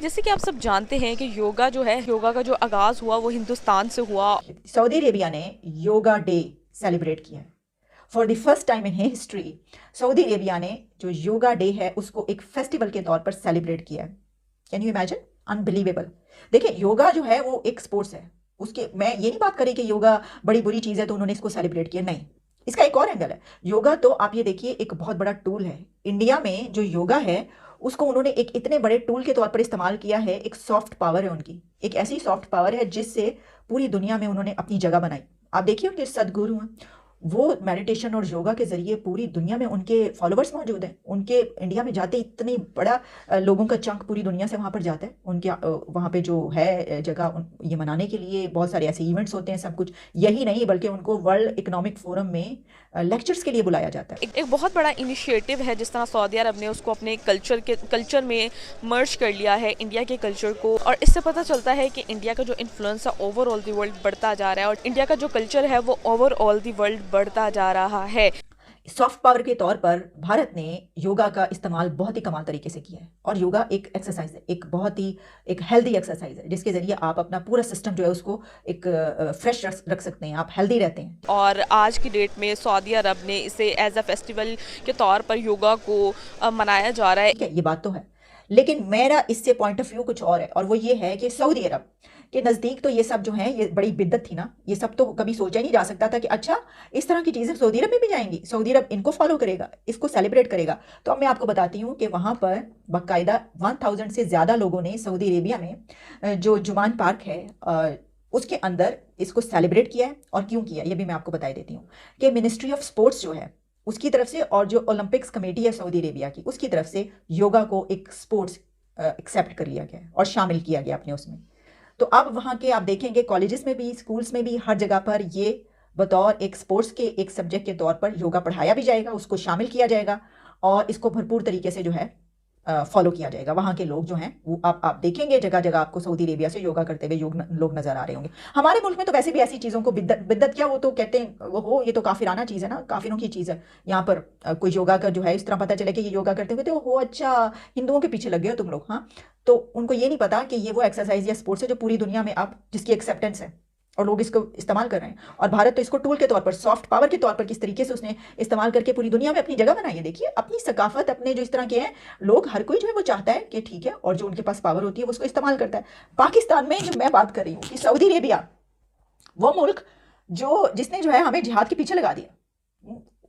जैसे कि आप सब जानते हैं कि योगा जो है, योगा का जो आगाज़ हुआ वो हिंदुस्तान से हुआ। सऊदी अरेबिया ने योगा डे सेलिब्रेट किया है। For the first time in history Saudi Arabia ने जो योगा डे है उसको एक फेस्टिवल के तौर पर सेलिब्रेट किया है। Can you imagine? अनबिलीवेबल। देखिए, योगा जो है वो एक स्पोर्ट्स है। उसके मैं ये नहीं बात करी कि योगा बड़ी बुरी चीज़ है तो उन्होंने इसको सेलिब्रेट किया, नहीं। इसका एक और एंगल है। योगा तो आप ये देखिए एक बहुत बड़ा टूल है। इंडिया में जो योगा है उसको उन्होंने एक इतने बड़े टूल के तौर पर इस्तेमाल किया है। एक सॉफ्ट पावर है उनकी, एक ऐसी सॉफ्ट पावर है जिससे पूरी दुनिया में उन्होंने अपनी जगह बनाई। आप देखिए उनके सदगुरु हैं, वो मेडिटेशन और योगा के जरिए पूरी दुनिया में उनके फॉलोअर्स मौजूद हैं। उनके इंडिया में जाते इतनी बड़ा लोगों का चंक पूरी दुनिया से वहाँ पर जाता है। उनके वहाँ पे जो है जगह ये मनाने के लिए बहुत सारे ऐसे इवेंट्स होते हैं, सब कुछ। यही नहीं बल्कि उनको वर्ल्ड इकोनॉमिक फोरम में लेक्चर्स के लिए बुलाया जाता है। एक बहुत बड़ा इनिशिएटिव है जिस तरह सऊदी अरब ने उसको अपने कल्चर में मर्ज कर लिया है, इंडिया के कल्चर को। और इससे पता चलता है कि इंडिया का जो इन्फ्लुएंस है ओवरऑल दी वर्ल्ड बढ़ता जा रहा है, और इंडिया का जो कल्चर है वो ओवरऑल दी वर्ल्ड बढ़ता जा रहा है। सॉफ्ट पावर के तौर पर भारत ने योगा का इस्तेमाल बहुत ही कमाल तरीके से किया है। और योगा एक एक्सरसाइज है, एक बहुत ही एक हेल्दी एक्सरसाइज है, जिसके जरिए आप अपना पूरा सिस्टम जो है उसको एक फ्रेश रख सकते हैं, आप हेल्दी रहते हैं। और आज की डेट में सऊदी अरब ने इसे एज अ फेस्टिवल के तौर पर योगा को मनाया जा रहा है। ठीक है, ये बात तो है, लेकिन मेरा इससे पॉइंट ऑफ व्यू कुछ और है। और वो ये है कि सऊदी अरब के नज़दीक तो ये सब जो है ये बड़ी बिद्दत थी ना। ये सब तो कभी सोचा ही नहीं जा सकता था कि अच्छा इस तरह की चीज़ें सऊदी अरब में भी जाएंगी, सऊदी अरब इनको फॉलो करेगा, इसको सेलिब्रेट करेगा। तो अब मैं आपको बताती हूँ कि वहाँ पर बाकायदा 1000 से ज़्यादा लोगों ने सऊदी अरेबिया में जो जुमान पार्क है उसके अंदर इसको सेलिब्रेट किया है। और क्यों किया ये भी मैं आपको बता देती हूँ कि मिनिस्ट्री ऑफ स्पोर्ट्स जो है उसकी तरफ से और जो ओलंपिक्स कमेटी है सऊदी अरेबिया की उसकी तरफ से योगा को एक स्पोर्ट्स एक्सेप्ट कर लिया गया और शामिल किया गया अपने उसमें। तो अब वहाँ के आप देखेंगे कॉलेजेस में भी, स्कूल्स में भी, हर जगह पर ये बतौर एक स्पोर्ट्स के एक सब्जेक्ट के तौर पर योगा पढ़ाया भी जाएगा, उसको शामिल किया जाएगा और इसको भरपूर तरीके से जो है फॉलो किया जाएगा। वहाँ के लोग जो हैं वो आप देखेंगे जगह जगह आपको सऊदी अरेबिया से योगा करते हुए लोग नजर आ रहे होंगे। हमारे मुल्क में तो वैसे भी ऐसी चीज़ों को बिद्दत बिद्दत क्या, वो तो कहते हैं वो हो ये तो काफिराना चीज़ है ना, काफिरों की चीज़ है। यहाँ पर कोई योगा का जो है इस तरह पता चले कि ये योगा करते हुए तो हो अच्छा हिंदुओं के पीछे लग गए हो तुम लोग। हाँ, तो उनको ये नहीं पता कि ये वो एक्सरसाइज या स्पोर्ट्स है जो पूरी दुनिया में अब जिसकी एक्सेप्टेंस है और लोग इसको इस्तेमाल कर रहे हैं। और भारत तो इसको टूल के तौर पर, सॉफ्ट पावर के तौर पर किस तरीके से उसने इस्तेमाल करके पूरी दुनिया में अपनी जगह बनाई है। देखिए अपनी सकाफत, अपने जो इस तरह के हैं लोग, हर कोई जो है वो चाहता है कि ठीक है, और जो उनके पास पावर होती है वो उसको इस्तेमाल करता है। पाकिस्तान में जो मैं बात कर रही हूँ कि सऊदी अरेबिया वो मुल्क जो जिसने जो है हमें जिहाद के पीछे लगा दिया।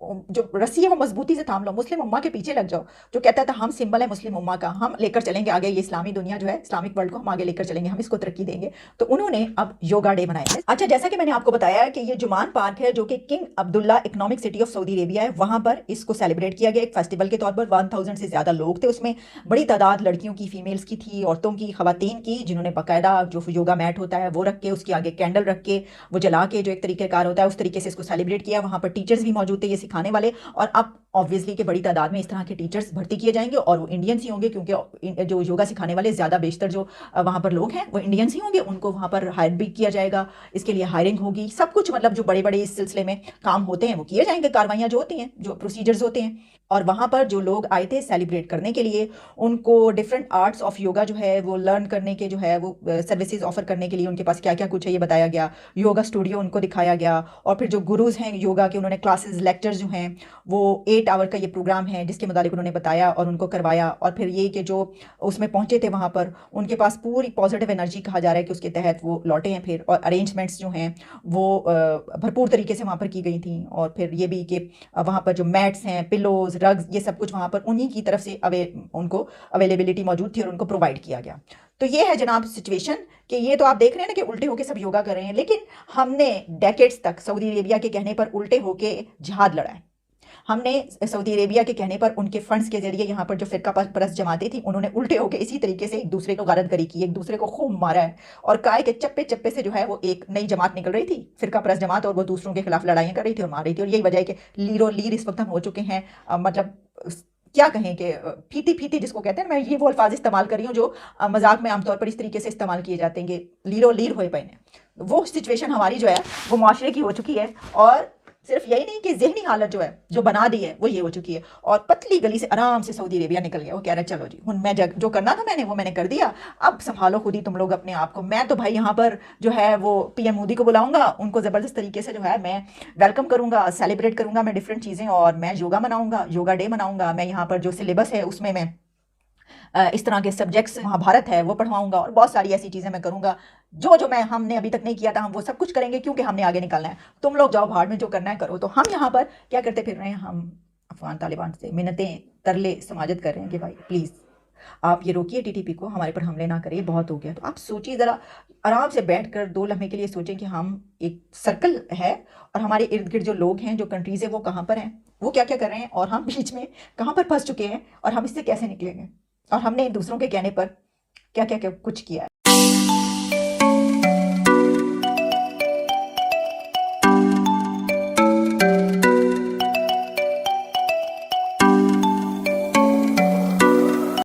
जो रस्सी है वो मजबूती से थाम लो, मुस्लिम उम्मा के पीछे लग जाओ। जो कहता था हम सिंबल है मुस्लिम उम्मा का, हम लेकर चलेंगे आगे, ये इस्लामी दुनिया जो है, इस्लामिक वर्ल्ड को हम आगे लेकर चलेंगे, हम इसको तरक्की देंगे। तो उन्होंने अब योगा डे बनाया है। अच्छा, जैसा कि मैंने आपको बताया कि ये जुमान पार्क है जो कि king Abdullah economic city of Saudi Arabia है, वहां पर इसको सेलिब्रेट किया गया एक फेस्टिवल के तौर पर। 1000 से ज्यादा लोग थे उसमें, बड़ी तादाद लड़कियों की, फीमेल्स की थी, औरतों की, खवातीन की, जिन्होंने बाकायदा जो योगा मैट होता है वो रख के, उसके आगे कैंडल रख के, वो जला के, जो एक तरीकेकार होता है उस तरीके से इसको सेलिब्रेट किया। वहां पर टीचर्स भी मौजूद थे ये सिखाने वाले। और अब ऑब्वियसली कि बड़ी तादाद में इस तरह के टीचर्स भर्ती किए जाएंगे और वो इंडियंस ही होंगे, क्योंकि जो योगा सिखाने वाले ज़्यादा बेशतर जो वहाँ पर लोग हैं वो इंडियंस ही होंगे। उनको वहाँ पर हायर भी किया जाएगा, इसके लिए हायरिंग होगी, सब कुछ मतलब जो बड़े बड़े इस सिलसिले में काम होते हैं वो किए जाएंगे, कार्रवाइयाँ जो होती हैं, जो प्रोसीजर्स होते हैं। और वहाँ पर जो लोग आए थे सेलिब्रेट करने के लिए, उनको डिफरेंट आर्ट्स ऑफ योगा जो है वो लर्न करने के जो है वो सर्विसेज ऑफर करने के लिए उनके पास क्या क्या कुछ है ये बताया गया। योगा स्टूडियो उनको दिखाया गया। और फिर जो गुरुज हैं योगा के, उन्होंने क्लासेस, लेक्चर्स जो हैं वो 8 आवर का ये प्रोग्राम है जिसके मुताबिक उन्होंने बताया और उनको करवाया। और फिर ये कि जो उसमें पहुंचे थे वहाँ पर उनके पास पूरी पॉजिटिव एनर्जी कहा जा रहा है कि उसके तहत वो लौटे हैं फिर। और अरेंजमेंट्स जो हैं वो भरपूर तरीके से वहाँ पर की गई थी। और फिर ये भी कि वहाँ पर जो मैट्स हैं, पिलोज, रग्स, ये सब कुछ वहाँ पर उन्हीं की तरफ से उनको अवेलेबिलिटी मौजूद थी और उनको प्रोवाइड किया गया। तो ये है जनाब सिचुएशन कि ये तो आप देख रहे हैं ना कि उल्टे होके सब योगा कर रहे हैं, लेकिन हमने डेकेड्स तक सऊदी अरेबिया के कहने पर उल्टे होके जिहाद लड़ा है। हमने सऊदी अरेबिया के कहने पर उनके फंड्स के जरिए यहाँ पर जो फिरका परस्त जमातें थी उन्होंने उल्टे होकर इसी तरीके से एक दूसरे को गारदगरी की, एक दूसरे को खूब मारा है। और काय के चप्पे चप्पे से जो है वो एक नई जमात निकल रही थी, फिरका परस्त जमात, और वो दूसरों के खिलाफ लड़ाइयाँ कर रही थी और मार रही थी। और यही वजह है कि लीरो लीर इस वक्त हम हो चुके हैं। मतलब क्या कहें कि फीती फीती जिसको कहते हैं, मैं ये वो अल्फाज इस्तेमाल कर रही हूँ जो मजाक में आमतौर पर इस तरीके से इस्तेमाल किए जाते हैं कि लीरो लीर होए पे। वो सिचुएशन हमारी जो है वो माशरे की हो चुकी है। और सिर्फ यही नहीं कि ज़हनी हालत जो है, जो बना दी है, वो ये हो चुकी है। और पतली गली से आराम से सऊदी अरेबिया निकल गया। वो कह रहा है चलो जी, हुन मैं जो करना था मैंने, वो मैंने कर दिया, अब संभालो खुद ही तुम लोग अपने आप को। मैं तो भाई यहाँ पर जो है वो पीएम मोदी को बुलाऊंगा, उनको ज़बरदस्त तरीके से जो है मैं वेलकम करूंगा, सेलिब्रेट करूंगा मैं डिफरेंट चीज़ें, और मैं योगा मनाऊंगा, योगा डे मनाऊंगा। मैं यहाँ पर जो सिलेबस है उसमें मैं इस तरह के सब्जेक्ट्स, महाभारत है वो पढ़वाऊंगा, और बहुत सारी ऐसी चीज़ें मैं करूंगा जो जो मैं हमने अभी तक नहीं किया था, हम वो सब कुछ करेंगे, क्योंकि हमने आगे निकलना है। तुम लोग जाओ भाड़ में, जो करना है करो। तो हम यहाँ पर क्या करते फिर रहे हैं, हम अफगान तालिबान से मिन्नतें तरले समाजत कर रहे हैं कि भाई प्लीज़ आप ये रोकिए टीटीपी को, हमारे पर हमले ना करिए, बहुत हो गया। तो आप सोचिए ज़रा, आराम से बैठकर 2 लम्हे के लिए सोचें कि हम एक सर्कल है, और हमारे इर्द गिर्द जो लोग हैं, जो कंट्रीज़ है, वो कहाँ पर हैं, वो क्या क्या कर रहे हैं, और हम बीच में कहाँ पर फंस चुके हैं, और हम इससे कैसे निकलेंगे, और हमने दूसरों के कहने पर क्या क्या क्या कुछ किया है।